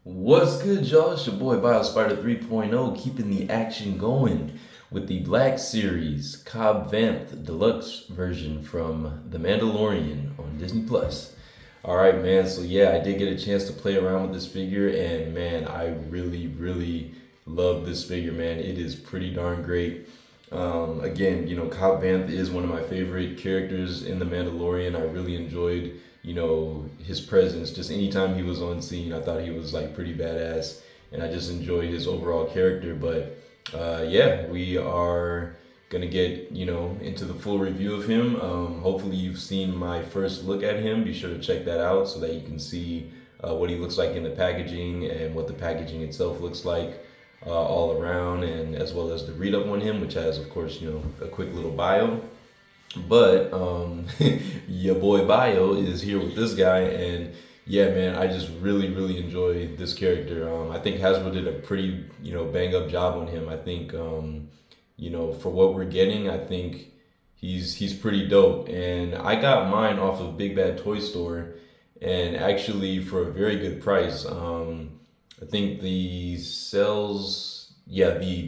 What's good, y'all? It's your boy BioSpider 3.0, keeping the action going with the Black Series Cobb Vanth Deluxe version from The Mandalorian on Disney Plus. All right, man. So yeah, I did get a chance to play around with this figure, and man, I really love this figure, man. It is pretty darn great. Again, Cobb Vanth is one of my favorite characters in The Mandalorian. I really enjoyed, his presence. Just anytime he was on scene, I thought he was like pretty badass, and I just enjoy his overall character. But yeah, we are gonna get into the full review of him. Hopefully, you've seen my first look at him. Be sure to check that out so that you can see what he looks like in the packaging and what the packaging itself looks like all around, and as well as the read up on him, which has, of course, a quick little bio. But your boy Bio is here with this guy, and yeah, man, I just really enjoy this character. I think Hasbro did a pretty bang up job on him. I think for what we're getting, I think he's pretty dope. And I got mine off of Big Bad Toy Store, and actually for a very good price. I think the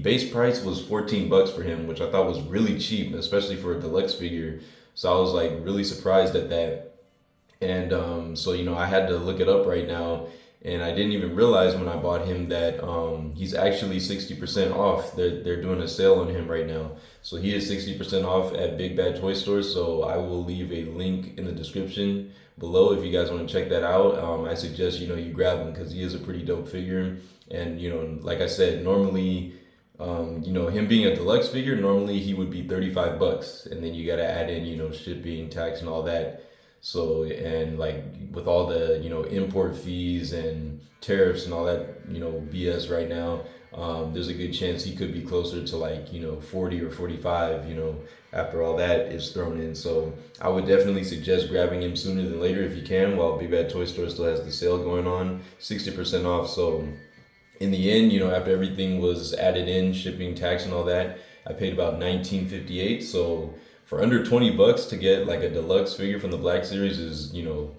base price was 14 bucks for him, which I thought was really cheap, especially for a deluxe figure. So I was like really surprised at that. And so I had to look it up right now, and I didn't even realize when I bought him that he's actually 60% off. They're doing a sale on him right now, so he is 60% off at Big Bad Toy Store. So I will leave a link in the description below if you guys want to check that out. I suggest you grab him because he is a pretty dope figure, and like I said, normally. Him being a deluxe figure, normally he would be 35 bucks, and then you got to add in, shipping, tax, and all that. So, and like with all the, import fees and tariffs and all that, BS right now, there's a good chance he could be closer to like, 40 or 45, after all that is thrown in. So I would definitely suggest grabbing him sooner than later if you can, while Big Bad Toy Store still has the sale going on, 60% off. So in the end, after everything was added in, shipping, tax, and all that, I paid about 19.58. So for under 20 bucks to get like a deluxe figure from the Black Series is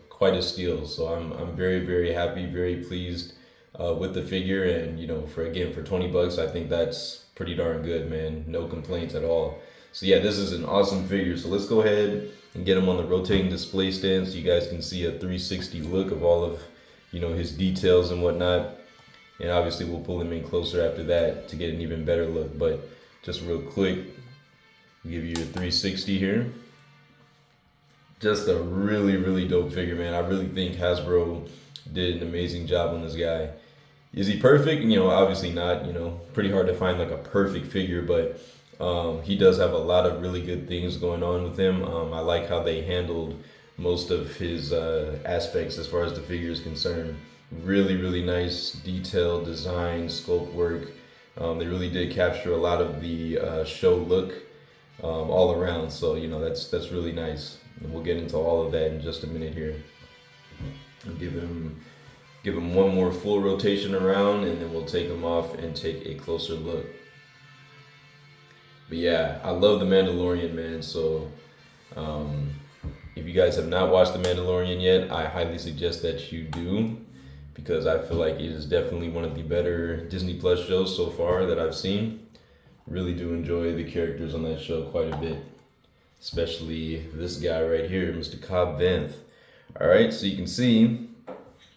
quite a steal. So I'm very happy, very pleased with the figure, and for 20 bucks, I think that's pretty darn good, man. No complaints at all. So yeah, this is an awesome figure. So let's go ahead and get him on the rotating display stand so you guys can see a 360 look of all of his details and whatnot. And obviously we'll pull him in closer after that to get an even better look. But just real quick, give you a 360 here. Just a really dope figure, man. I really think Hasbro did an amazing job on this guy. Is he perfect? Obviously not. Pretty hard to find like a perfect figure, but he does have a lot of really good things going on with him. I like how they handled most of his aspects as far as the figure is concerned. Really nice detailed design, sculpt work. They really did capture a lot of the show look all around. So that's really nice. And we'll get into all of that in just a minute here. I'll give him one more full rotation around, and then we'll take him off and take a closer look. But yeah, I love The Mandalorian, man. So if you guys have not watched The Mandalorian yet, I highly suggest that you do, because I feel like it is definitely one of the better Disney Plus shows so far that I've seen. Really do enjoy the characters on that show quite a bit, especially this guy right here, Mr. Cobb Vanth. All right, so you can see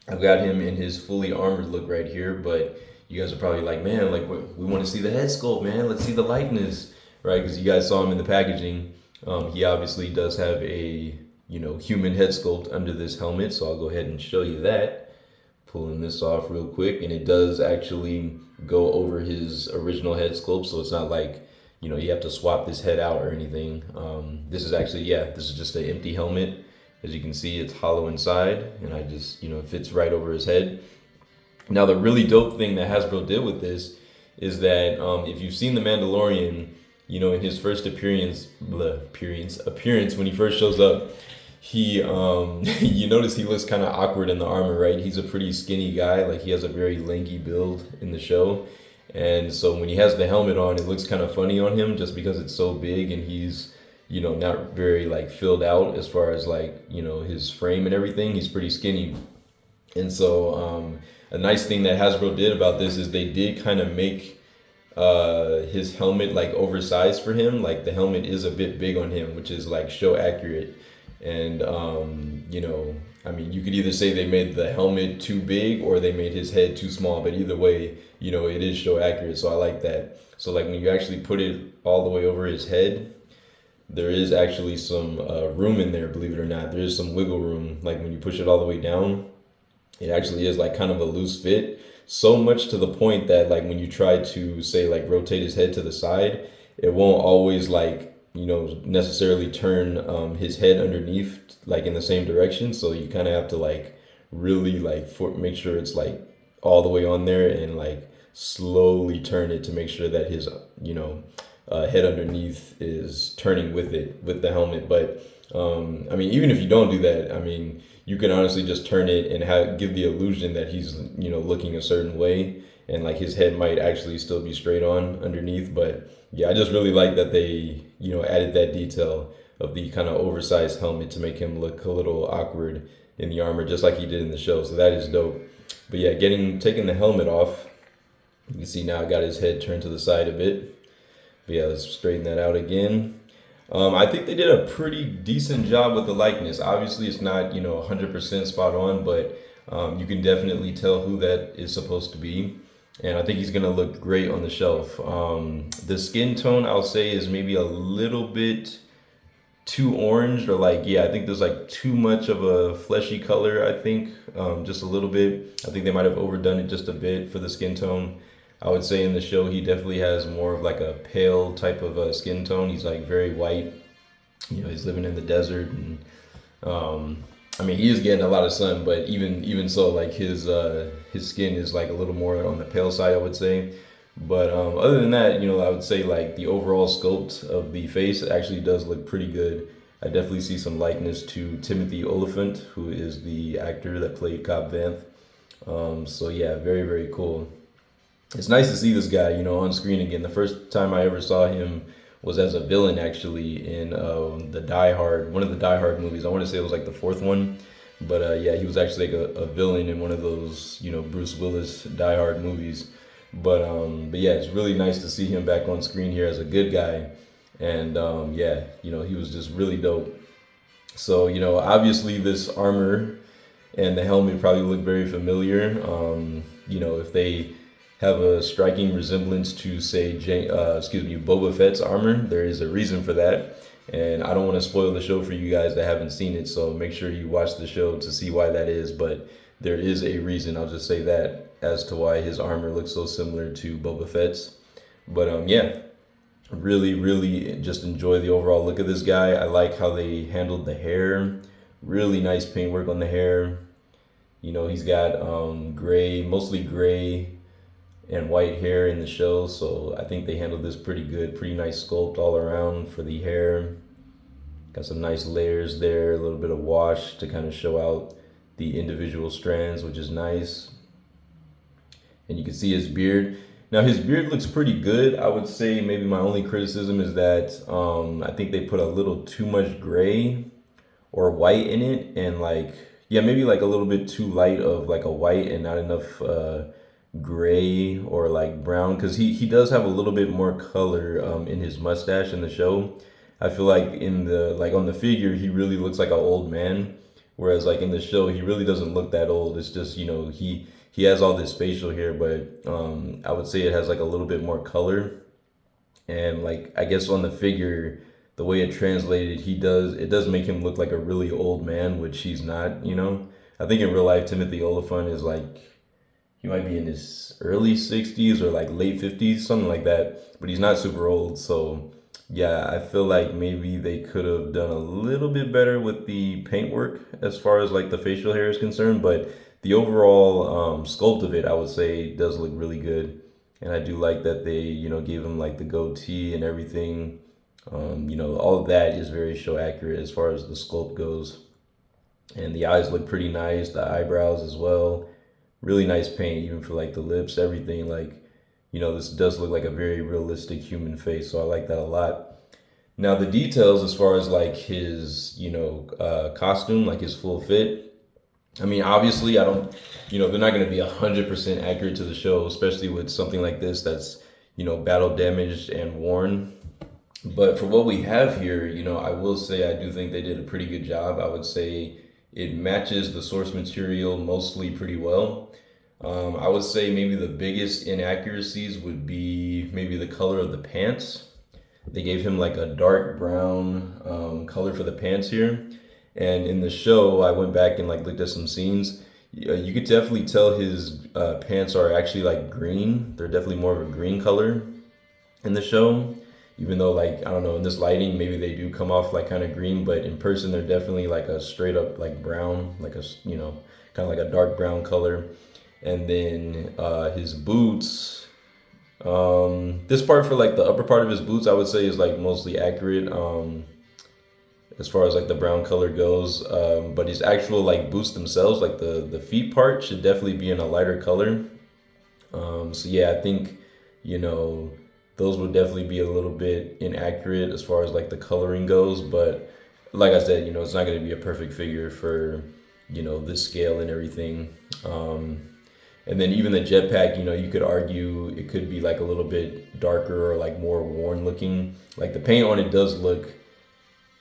I've got him in his fully armored look right here, but you guys are probably like, man, like we want to see the head sculpt, man. Let's see the likeness, right? Because you guys saw him in the packaging. He obviously does have a human head sculpt under this helmet, so I'll go ahead and show you that. Pulling this off real quick, and it does actually go over his original head sculpt, so it's not like you have to swap this head out or anything. This is actually, this is just an empty helmet. As you can see, it's hollow inside, and I just it fits right over his head. Now the really dope thing that Hasbro did with this is that if you've seen The Mandalorian, in his first appearance when he first shows up, he you notice he looks kind of awkward in the armor, right? He's a pretty skinny guy, like he has a very lanky build in the show, and so when he has the helmet on, it looks kind of funny on him just because it's so big, and he's not very like filled out as far as like his frame and everything. He's pretty skinny. And so a nice thing that Hasbro did about this is they did kind of make his helmet like oversized for him. Like the helmet is a bit big on him, which is like show accurate. And you know, I mean, you could either say they made the helmet too big or they made his head too small, but either way, you know, it is show accurate. So I like that. So like when you actually put it all the way over his head, there is actually some room in there, believe it or not. There is some wiggle room. Like when you push it all the way down, it actually is like kind of a loose fit. So much to the point that like when you try to say like rotate his head to the side, it won't always like, you know, necessarily turn his head underneath like in the same direction. So you kind of have to like really like make sure it's like all the way on there and like slowly turn it to make sure that his, you know, head underneath is turning with it, with the helmet. But I mean, even if you don't do that, I mean, you can honestly just turn it and give the illusion that he's, you know, looking a certain way, and like his head might actually still be straight on underneath. But yeah, I just really like that they, you know, added that detail of the kind of oversized helmet to make him look a little awkward in the armor, just like he did in the show. So that is dope. But yeah, taking the helmet off, you can see now I got his head turned to the side a bit. But yeah, let's straighten that out again. I think they did a pretty decent job with the likeness. Obviously, it's not, you know, 100% spot on, but you can definitely tell who that is supposed to be. And I think he's going to look great on the shelf. The skin tone, I'll say, is maybe a little bit too orange, or like, yeah, I think there's like too much of a fleshy color, I think, just a little bit. I think they might have overdone it just a bit for the skin tone. I would say in the show he definitely has more of like a pale type of skin tone. He's like very white. You know, he's living in the desert, and I mean, he is getting a lot of sun, but even so, like his skin is like a little more on the pale side, I would say. But other than that, you know, I would say like the overall sculpt of the face actually does look pretty good. I definitely see some likeness to Timothy Oliphant, who is the actor that played Cobb Vanth. So yeah, very, very cool. It's nice to see this guy, you know, on screen again. The first time I ever saw him was as a villain, actually, in the Die Hard, one of the Die Hard movies. I want to say it was like the fourth one, but yeah, he was actually like a villain in one of those, you know, Bruce Willis Die Hard movies. But yeah, it's really nice to see him back on screen here as a good guy, and yeah, you know, he was just really dope. So you know, obviously this armor and the helmet probably look very familiar. You know, if they have a striking resemblance to, say, Boba Fett's armor, there is a reason for that. And I don't want to spoil the show for you guys that haven't seen it, so make sure you watch the show to see why that is. But there is a reason, I'll just say that, as to why his armor looks so similar to Boba Fett's. But yeah, really, really just enjoy the overall look of this guy. I like how they handled the hair. Really nice paintwork on the hair. You know, he's got mostly gray and white hair in the show, so I think they handled this pretty good. Pretty nice sculpt all around for the hair. Got some nice layers there, a little bit of wash to kind of show out the individual strands, which is nice. And you can see his beard. Now his beard looks pretty good. I would say maybe my only criticism is that I think they put a little too much gray or white in it, and like, yeah, maybe like a little bit too light of like a white and not enough gray or like brown, because he does have a little bit more color in his mustache in the show. I feel like in the, like on the figure, he really looks like an old man, whereas like in the show he really doesn't look that old. It's just, you know, he has all this facial hair, but I would say it has like a little bit more color. And like, I guess on the figure, the way it translated, it does make him look like a really old man, which he's not, you know. I think in real life Timothy Oliphant is like, he might be in his early 60s or like late 50s, something like that, but he's not super old. So yeah, I feel like maybe they could have done a little bit better with the paintwork as far as like the facial hair is concerned, but the overall sculpt of it, I would say, does look really good. And I do like that they, you know, gave him like the goatee and everything. You know, all of that is very show accurate as far as the sculpt goes. And the eyes look pretty nice, the eyebrows as well. Really nice paint, even for like the lips, everything. Like, you know, this does look like a very realistic human face, so I like that a lot. Now the details as far as like his, you know, costume, like his full fit. I mean, obviously, I don't they're not going to be 100% accurate to the show, especially with something like this that's, battle damaged and worn. But for what we have here, I will say I do think they did a pretty good job. I would say it matches the source material mostly pretty well. I would say maybe the biggest inaccuracies would be maybe the color of the pants. They gave him like a dark brown color for the pants here. And in the show, I went back and like looked at some scenes. You could definitely tell his pants are actually like green. They're definitely more of a green color in the show. Even though like, I don't know, in this lighting, maybe they do come off like kind of green, but in person, they're definitely like a straight up like brown, like a, kind of like a dark brown color. And then his boots, this part for like the upper part of his boots, I would say is like mostly accurate. As far as like the brown color goes, but his actual like boots themselves, like the feet part, should definitely be in a lighter color. So yeah, I think those would definitely be a little bit inaccurate as far as like the coloring goes. But like I said, it's not going to be a perfect figure for this scale and everything. And then even the jetpack, you could argue it could be like a little bit darker or like more worn looking. Like the paint on it does look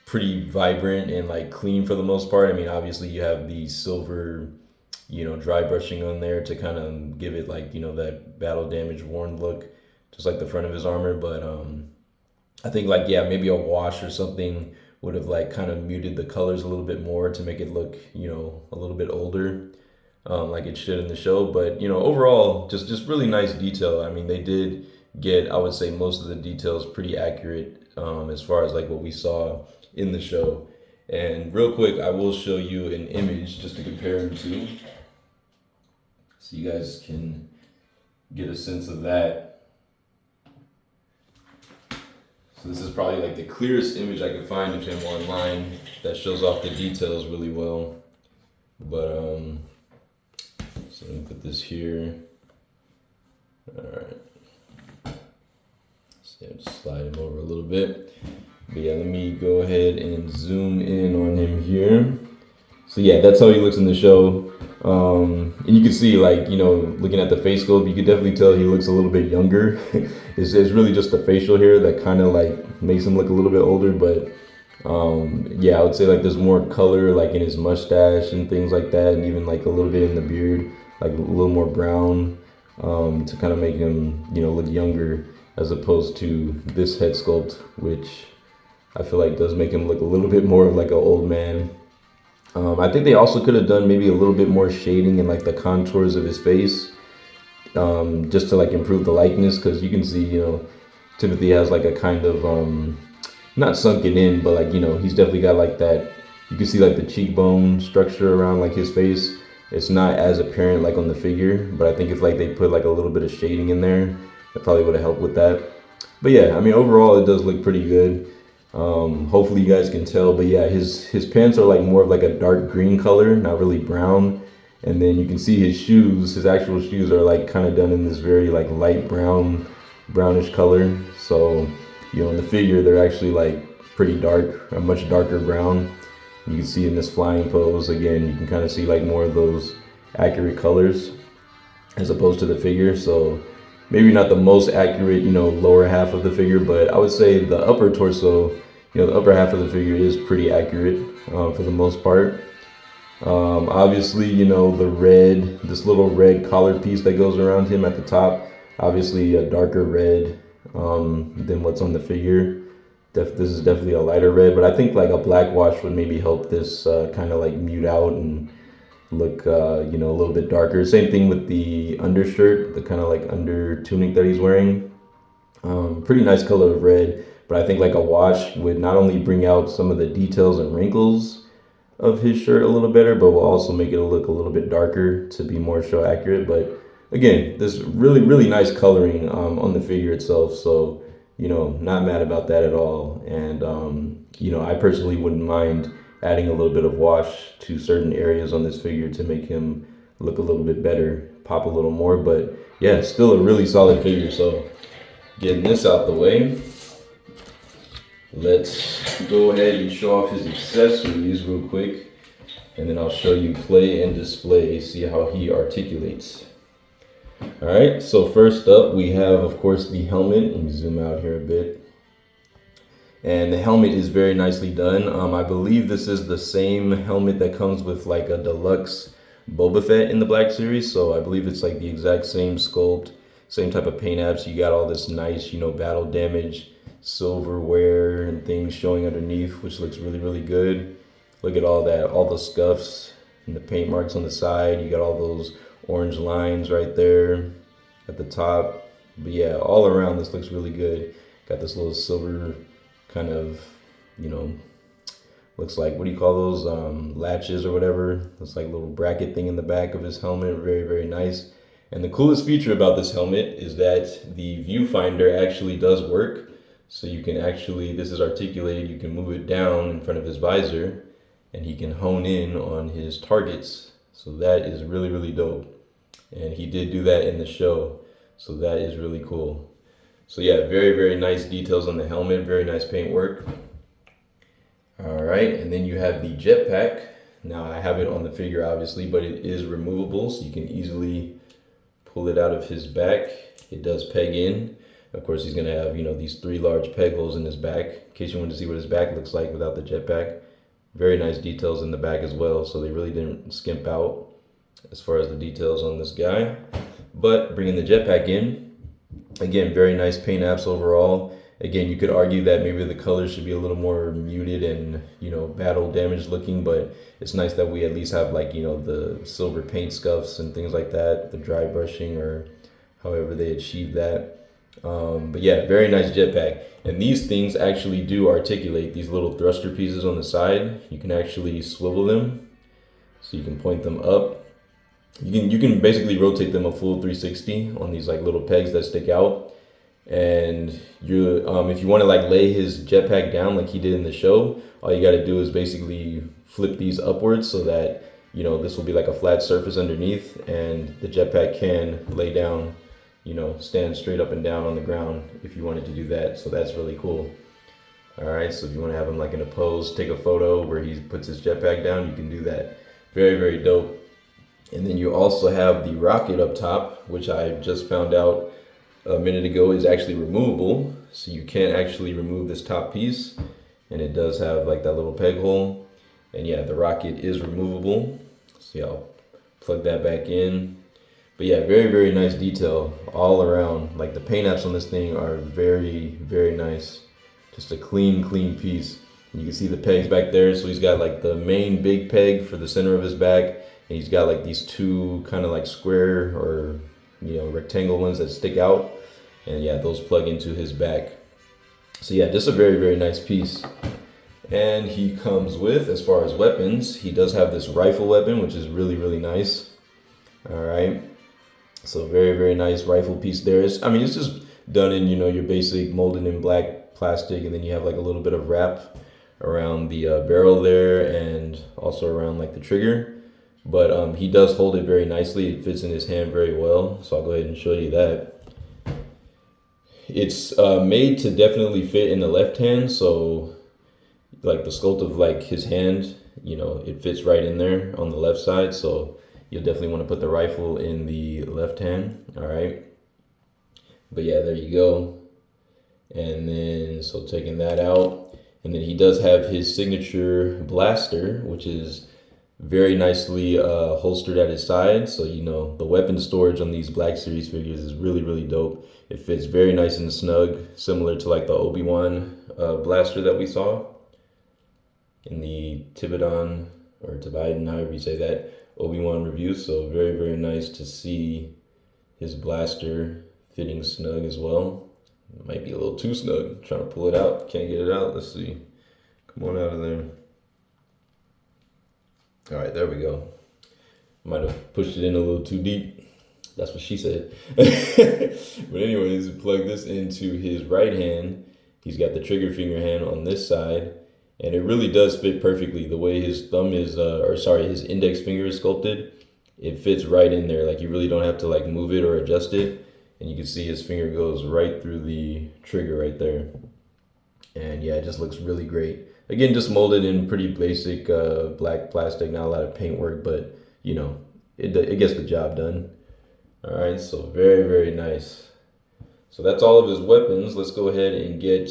pretty vibrant and like clean for the most part. I mean, obviously you have the silver, dry brushing on there to kind of give it like, that battle damage worn look, just like the front of his armor. But I think like, yeah, maybe a wash or something would have like kind of muted the colors a little bit more to make it look, a little bit older, like it should in the show. But, overall, just really nice detail. I mean, they did get, I would say, most of the details pretty accurate as far as like what we saw in the show. And real quick, I will show you an image just to compare them to, so you guys can get a sense of that. So this is probably like the clearest image I could find of him online that shows off the details really well. But so let me put this here. All right. So just slide him over a little bit. But yeah, let me go ahead and zoom in on him here. So yeah, that's how he looks in the show. And you can see like, looking at the face sculpt, you can definitely tell he looks a little bit younger. It's really just the facial hair that kind of like makes him look a little bit older. But yeah, I would say like there's more color like in his mustache and things like that. And even like a little bit in the beard, like a little more brown to kind of make him, look younger, as opposed to this head sculpt, which I feel like does make him look a little bit more of like an old man. I think they also could have done maybe a little bit more shading in like the contours of his face, just to like improve the likeness, because you can see, Timothy has like a kind of not sunken in, but like he's definitely got like that. You can see like the cheekbone structure around like his face. It's not as apparent like on the figure, but I think if like they put like a little bit of shading in there, that probably would have helped with that. But yeah, I mean overall it does look pretty good. Hopefully you guys can tell, but yeah, his pants are like more of like a dark green color, not really brown. And then you can see his shoes, his actual shoes are like kind of done in this very like light brownish color. So, in the figure, they're actually like pretty dark, a much darker brown. You can see in this flying pose, again, you can kind of see like more of those accurate colors as opposed to the figure. So maybe not the most accurate, lower half of the figure, but I would say the upper torso, the upper half of the figure is pretty accurate for the most part. Obviously, this little red collar piece that goes around him at the top, obviously a darker red than what's on the figure. This is definitely a lighter red, but I think like a black wash would maybe help this kind of like mute out and look, a little bit darker. Same thing with the undershirt, the kind of like under tunic that he's wearing. Pretty nice color of red, but I think like a wash would not only bring out some of the details and wrinkles of his shirt a little better, but will also make it look a little bit darker to be more show accurate. But again, this really nice coloring on the figure itself. So, not mad about that at all. And, I personally wouldn't mind adding a little bit of wash to certain areas on this figure to make him look a little bit better, pop a little more. But yeah, still a really solid figure. So getting this out the way, let's go ahead and show off his accessories real quick. and then I'll show you play and display, see how he articulates. All right, so first up we have, of course, the helmet. Let me zoom out here a bit. And the helmet is very nicely done. I believe this is the same helmet that comes with like a deluxe Boba Fett in the Black Series. So I believe it's like the exact same sculpt, same type of paint apps. You got all this nice, battle damage, silverware and things showing underneath, which looks really, really good. Look at all that, all the scuffs and the paint marks on the side. You got all those orange lines right there at the top. But yeah, all around this looks really good. Got this little silver kind of, looks like, what do you call those, latches or whatever. It's like a little bracket thing in the back of his helmet. Very, very nice. And the coolest feature about this helmet is that the viewfinder actually does work. So you can actually, this is articulated, you can move it down in front of his visor and he can hone in on his targets. So that is really, really dope. And he did do that in the show. So that is really cool. So yeah, very, very nice details on the helmet, very nice paint work. All right, and then you have the jetpack. Now I have it on the figure obviously, but it is removable, so you can easily pull it out of his back. It does peg in. Of course, he's gonna have, these 3 large peg holes in his back, in case you want to see what his back looks like without the jetpack. Very nice details in the back as well, so they really didn't skimp out as far as the details on this guy. But bringing the jetpack in, again, very nice paint apps overall. Again, you could argue that maybe the colors should be a little more muted and, battle damaged looking, but it's nice that we at least have like, the silver paint scuffs and things like that, the dry brushing or however they achieve that. But yeah, very nice jetpack. And these things actually do articulate, these little thruster pieces on the side. You can actually swivel them, so you can point them up. You can basically rotate them a full 360 on these like little pegs that stick out. And you if you want to like lay his jetpack down like he did in the show, all you got to do is basically flip these upwards so that this will be like a flat surface underneath, and the jetpack can lay down, stand straight up and down on the ground if you wanted to do that. So that's really cool. All right, so if you want to have him like in a pose, take a photo where he puts his jetpack down, you can do that. Very, very dope. And then you also have the rocket up top, which I just found out a minute ago is actually removable. So you can actually remove this top piece, and it does have like that little peg hole. And yeah, the rocket is removable. So yeah, I'll plug that back in. But yeah, very, very nice detail all around. Like the paint apps on this thing are very, very nice. Just a clean, clean piece. And you can see the pegs back there. So he's got like the main big peg for the center of his back, and he's got like these 2 kind of like square or rectangle ones that stick out. And yeah, those plug into his back. So yeah, just a very, very nice piece. And he comes with, as far as weapons, he does have this rifle weapon, which is really, really nice. All right. So very, very nice rifle piece there. It's just done in, your basic molded in black plastic. And then you have like a little bit of wrap around the barrel there, and also around like the trigger. But he does hold it very nicely. It fits in his hand very well. So I'll go ahead and show you that. It's made to definitely fit in the left hand. So like the sculpt of like his hand, it fits right in there on the left side. So you'll definitely want to put the rifle in the left hand. All right. But yeah, there you go. And then, so taking that out, and then he does have his signature blaster, which is very nicely holstered at his side. So, the weapon storage on these Black Series figures is really, really dope. It fits very nice and snug, similar to like the Obi-Wan blaster that we saw in the Tibetan, or Tibetan, however you say that, Obi-Wan review. So very, very nice to see his blaster fitting snug as well. It might be a little too snug. Trying to pull it out, can't get it out. Let's see. Come on out of there. All right, there we go. Might have pushed it in a little too deep. That's what she said. But anyways, plug this into his right hand. He's got the trigger finger hand on this side, and it really does fit perfectly. The way his thumb is, his index finger is sculpted, it fits right in there. Like you really don't have to like move it or adjust it. And you can see his finger goes right through the trigger right there. And yeah, it just looks really great. Again, just molded in pretty basic black plastic, not a lot of paint work, but you know, it gets the job done. All right, so very, very nice. So that's all of his weapons. Let's go ahead and get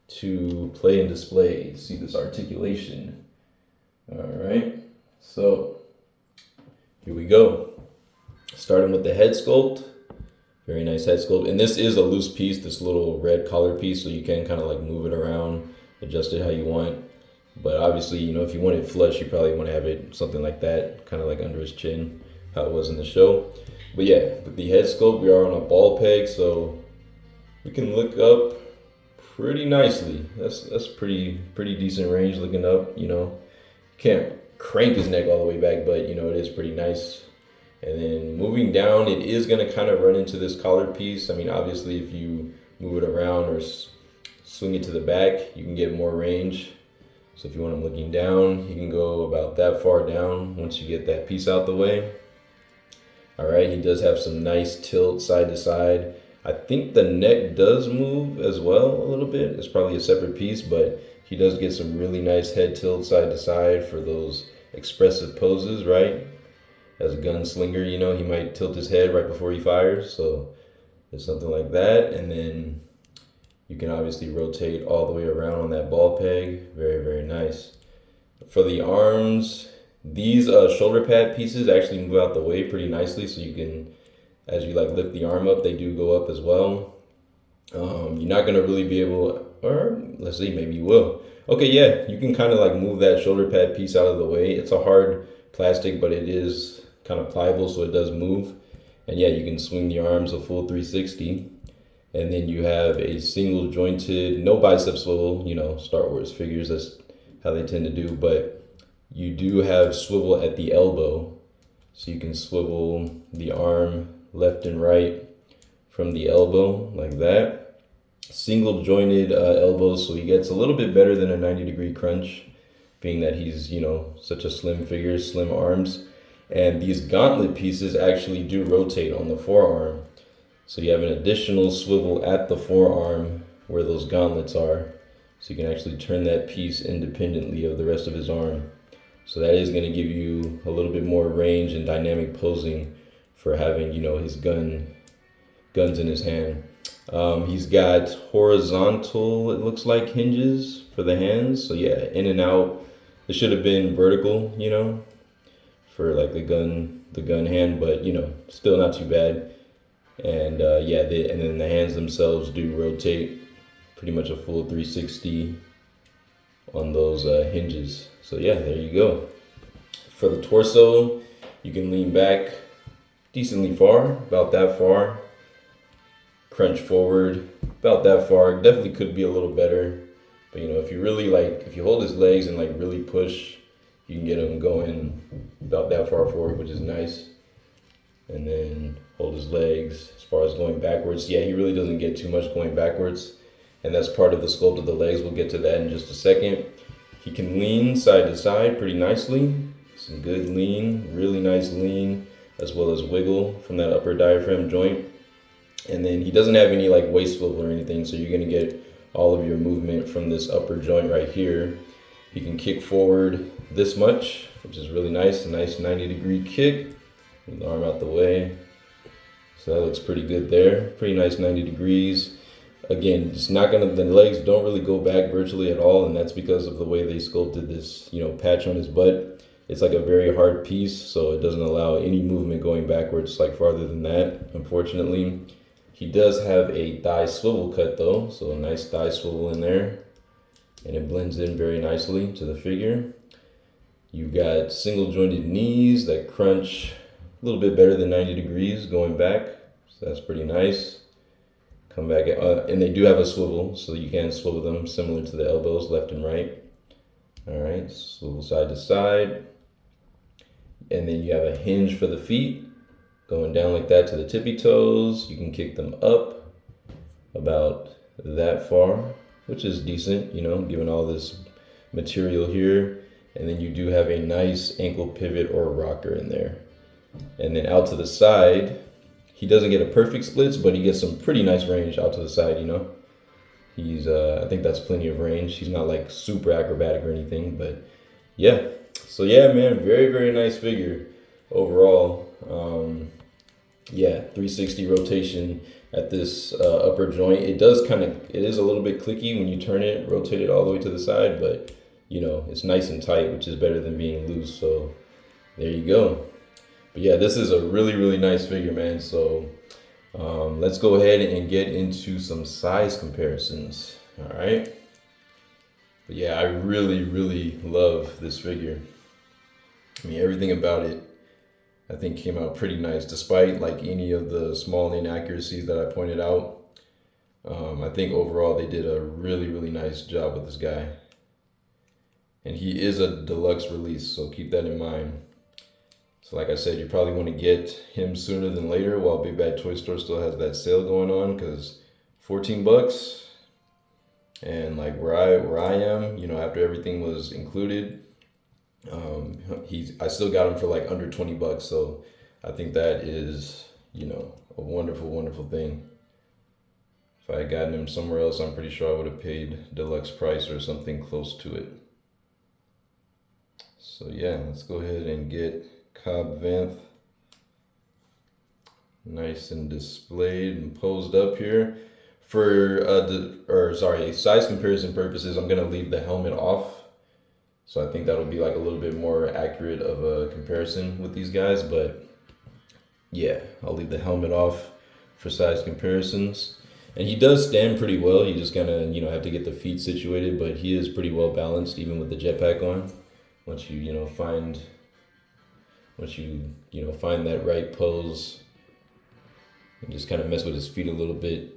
to play and display. See this articulation. All right, so here we go. Starting with the head sculpt. Very nice head sculpt. And this is a loose piece, this little red collar piece, so you can kind of like move it around, adjust it how you want. But obviously, you know, if you want it flush, you probably want to have it something like that, kind of like under his chin, how it was in the show. But yeah, with the head sculpt, we are on a ball peg, so we can look up pretty nicely. That's pretty decent range looking up, you know. Can't crank his neck all the way back, but you know, it is pretty nice. And then moving down, it is going to kind of run into this collar piece. I mean, obviously, if you move it around or swing it to the back, you can get more range. So if you want him looking down, you can go about that far down once you get that piece out the way. All right, he does have some nice tilt side to side. I think the neck does move as well a little bit. It's probably a separate piece, but he does get some really nice head tilt side to side for those expressive poses, right? As a gunslinger, you know, he might tilt his head right before he fires. So it's something like that. And then you can obviously rotate all the way around on that ball peg. Very, very nice. For the arms, these shoulder pad pieces actually move out the way pretty nicely. So you can, as you like lift the arm up, they do go up as well. You're not going to really be able, or let's see, maybe you will. Okay, yeah, you can kind of like move that shoulder pad piece out of the way. It's a hard plastic, but it is kind of pliable, so it does move. And yeah, you can swing the arms a full 360. And then you have a single jointed, no bicep swivel, you know, Star Wars figures, that's how they tend to do. But you do have swivel at the elbow. So you can swivel the arm left and right from the elbow like that. Single jointed elbows, so he gets a little bit better than a 90-degree crunch, being that he's, you know, such a slim figure, slim arms. And these gauntlet pieces actually do rotate on the forearm. So you have an additional swivel at the forearm where those gauntlets are. So you can actually turn that piece independently of the rest of his arm. So that is going to give you a little bit more range and dynamic posing for having, you know, his guns in his hand. He's got horizontal, it looks like, hinges for the hands. So yeah, in and out. It should have been vertical, you know, for like the gun hand, but you know, still not too bad. And yeah, and then the hands themselves do rotate pretty much a full 360 on those hinges. So yeah, there you go. For the torso, you can lean back decently far, about that far. Crunch forward, about that far. Definitely could be a little better. But you know, if you really like, if you hold his legs and like really push, you can get him going about that far forward, which is nice. And then hold his legs as far as going backwards. Yeah, he really doesn't get too much going backwards. And that's part of the sculpt of the legs. We'll get to that in just a second. He can lean side to side pretty nicely. Some good lean, really nice lean, as well as wiggle from that upper diaphragm joint. And then he doesn't have any like waist swivel or anything, so you're gonna get all of your movement from this upper joint right here. He can kick forward this much, which is really nice, a nice 90-degree kick. Move the arm out the way. So that looks pretty good there. Pretty nice 90 degrees. Again, it's not gonna, the legs don't really go back virtually at all, and that's because of the way they sculpted this, you know, patch on his butt. It's like a very hard piece, so it doesn't allow any movement going backwards like farther than that, unfortunately. He does have a thigh swivel cut though, so a nice thigh swivel in there, and it blends in very nicely to the figure. You've got single jointed knees that crunch a little bit better than 90 degrees going back, so that's pretty nice. Come back, and they do have a swivel, so you can swivel them similar to the elbows, left and right. All right, swivel side to side. And then you have a hinge for the feet, going down like that to the tippy toes. You can kick them up about that far, which is decent, you know, given all this material here. And then you do have a nice ankle pivot or rocker in there. And then out to the side, he doesn't get a perfect splits, but he gets some pretty nice range out to the side, you know. He's I think that's plenty of range. He's not like super acrobatic or anything, but yeah. So yeah, man, very very nice figure overall. Yeah, 360 rotation at this upper joint. It does it is a little bit clicky when you turn it, rotate it all the way to the side, but you know, it's nice and tight, which is better than being loose. So there you go. But yeah, this is a really, really nice figure, man. So let's go ahead and get into some size comparisons. All right. But yeah, I really, really love this figure. I mean, everything about it, I think, came out pretty nice, despite like any of the small inaccuracies that I pointed out. I think overall they did a really, really nice job with this guy. And he is a deluxe release, so keep that in mind. So like I said, you probably want to get him sooner than later while Big Bad Toy Store still has that sale going on, because 14 bucks, and like where I am, you know, after everything was included, I still got him for like under 20 bucks. So I think that is, you know, a wonderful, wonderful thing. If I had gotten him somewhere else, I'm pretty sure I would have paid deluxe price or something close to it. So yeah, let's go ahead and get Cobb Vanth nice and displayed and posed up here. For size comparison purposes, I'm gonna leave the helmet off. So I think that'll be like a little bit more accurate of a comparison with these guys. But yeah, I'll leave the helmet off for size comparisons. And he does stand pretty well. You just gotta, you know, have to get the feet situated, but he is pretty well balanced even with the jetpack on. Once you find that right pose and just kind of mess with his feet a little bit.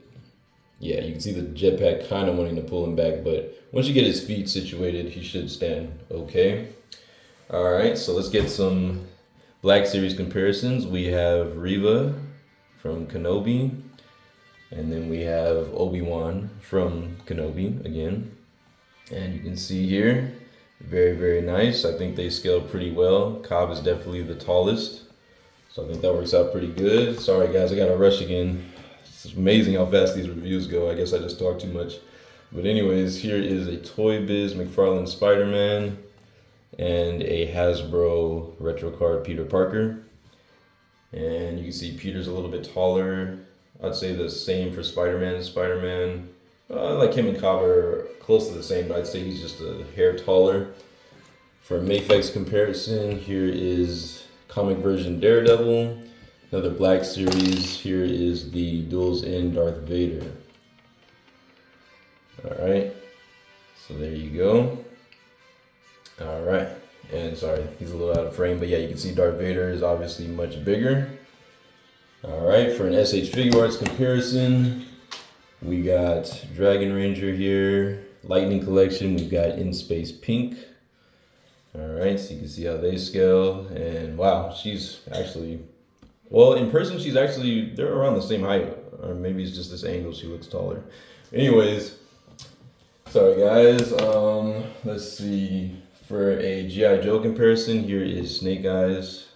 Yeah, you can see the jetpack kind of wanting to pull him back, but once you get his feet situated, he should stand okay. All right, so let's get some Black Series comparisons. We have Reva from Kenobi, and then we have Obi-Wan from Kenobi again. And you can see here, very, very nice. I think they scaled pretty well. Cobb is definitely the tallest, so I think that works out pretty good. Sorry guys, I gotta rush again. It's amazing how fast these reviews go. I guess I just talk too much. But anyways, here is a Toy Biz McFarlane Spider-Man and a Hasbro retro card Peter Parker. And you can see Peter's a little bit taller. I'd say the same for Spider-Man. Like him and Cobb are close to the same, but I'd say he's just a hair taller. For Mayfex comparison, here is comic version Daredevil. Another Black Series, here is the Duels in Darth Vader. All right, so there you go. All right, and sorry, he's a little out of frame, but yeah, you can see Darth Vader is obviously much bigger. All right, for an SH Figuarts comparison, we got Dragon Ranger here, Lightning Collection, we've got In Space Pink. All right, so you can see how they scale, and wow, she's actually, well, in person, they're around the same height, or maybe it's just this angle, she looks taller. Anyways, sorry guys, let's see, for a G.I. Joe comparison, here is Snake Eyes